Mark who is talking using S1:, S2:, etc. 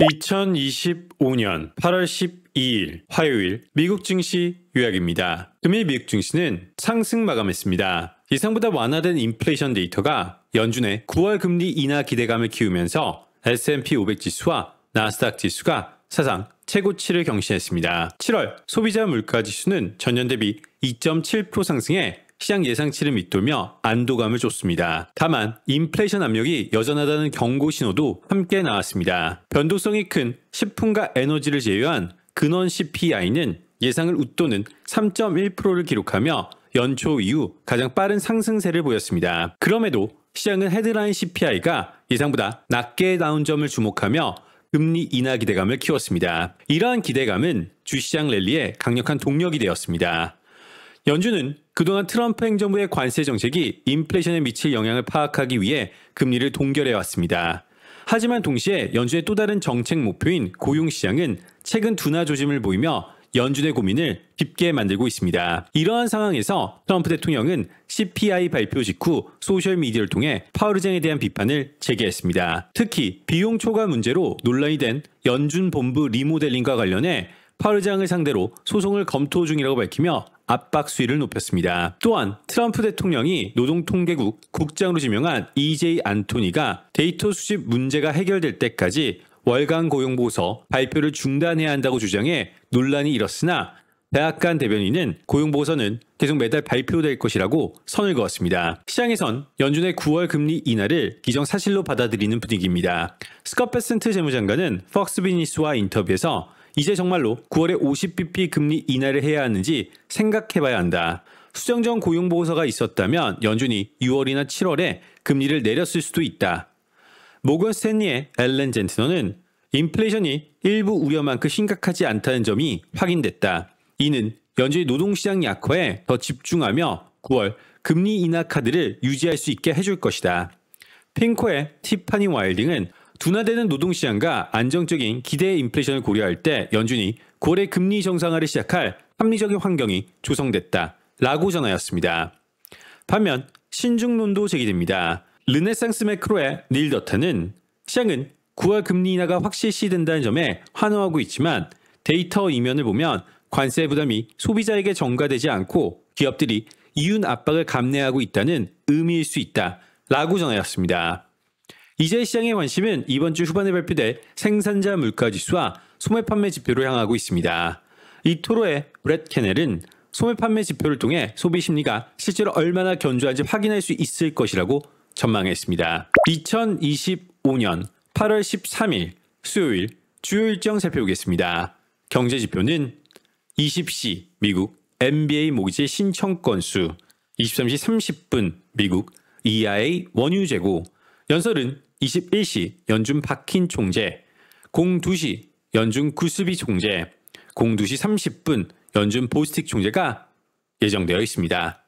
S1: 2025년 8월 12일 화요일 미국 증시 요약입니다. 금일 미국 증시는 상승 마감했습니다. 예상보다 완화된 인플레이션 데이터가 연준의 9월 금리 인하 기대감을 키우면서 S&P 500 지수와 나스닥 지수가 사상 최고치를 경신했습니다. 7월 소비자 물가 지수는 전년 대비 2.7% 상승해 시장 예상치를 밑돌며 안도감을 줬습니다. 다만 인플레이션 압력이 여전하다는 경고 신호도 함께 나왔습니다. 변동성이 큰 식품과 에너지를 제외한 근원 CPI는 예상을 웃도는 3.1%를 기록하며 연초 이후 가장 빠른 상승세를 보였습니다. 그럼에도 시장은 헤드라인 CPI가 예상보다 낮게 나온 점을 주목하며 금리 인하 기대감을 키웠습니다. 이러한 기대감은 주시장 랠리에 강력한 동력이 되었습니다. 연준은 그동안 트럼프 행정부의 관세 정책이 인플레이션에 미칠 영향을 파악하기 위해 금리를 동결해왔습니다. 하지만 동시에 연준의 또 다른 정책 목표인 고용시장은 최근 둔화 조짐을 보이며 연준의 고민을 깊게 만들고 있습니다. 이러한 상황에서 트럼프 대통령은 CPI 발표 직후 소셜미디어를 통해 파월 의장에 대한 비판을 제기했습니다. 특히 비용 초과 문제로 논란이 된 연준 본부 리모델링과 관련해 파월 의장을 상대로 소송을 검토 중이라고 밝히며 압박 수위를 높였습니다. 또한 트럼프 대통령이 노동통계국 국장으로 지명한 EJ 안토니가 데이터 수집 문제가 해결될 때까지 월간 고용보고서 발표를 중단해야 한다고 주장해 논란이 일었으나 백악관 대변인은 고용보고서는 계속 매달 발표될 것이라고 선을 그었습니다. 시장에선 연준의 9월 금리 인하를 기정사실로 받아들이는 분위기입니다. 스콧 베센트 재무장관은 퍽스 비즈니스와 인터뷰에서 이제 정말로 9월에 50bp 금리 인하를 해야 하는지 생각해봐야 한다. 수정전 고용보고서가 있었다면 연준이 6월이나 7월에 금리를 내렸을 수도 있다. 모건 스탠리의 앨런 젠트너는 인플레이션이 일부 우려만큼 심각하지 않다는 점이 확인됐다. 이는 연준이 노동시장 약화에 더 집중하며 9월 금리 인하 카드를 유지할 수 있게 해줄 것이다. 핑코의 티파니 와일딩은 둔화되는 노동시장과 안정적인 기대 인플레이션을 고려할 때 연준이 9월에 금리 정상화를 시작할 합리적인 환경이 조성됐다 라고 전하였습니다. 반면 신중론도 제기됩니다. 르네상스 매크로의 닐 더턴은 시장은 9월 금리 인하가 확실시 된다는 점에 환호하고 있지만 데이터 이면을 보면 관세 부담이 소비자에게 전가되지 않고 기업들이 이윤 압박을 감내하고 있다는 의미일 수 있다 라고 전하였습니다. 이제 시장의 관심은 이번 주 후반에 발표될 생산자 물가지수와 소매 판매 지표로 향하고 있습니다. 이토로의 브렛 캐넬은 소매 판매 지표를 통해 소비 심리가 실제로 얼마나 견조한지 확인할 수 있을 것이라고 전망했습니다. 2025년 8월 13일 수요일 주요 일정 살펴보겠습니다. 경제 지표는 20시 미국 NBA 모기지 신청 건수, 23시 30분 미국 EIA 원유 재고, 연설은 21시 연준 박힌 총재, 02시 연준 구스비 총재, 02시 30분 연준 보스틱 총재가 예정되어 있습니다.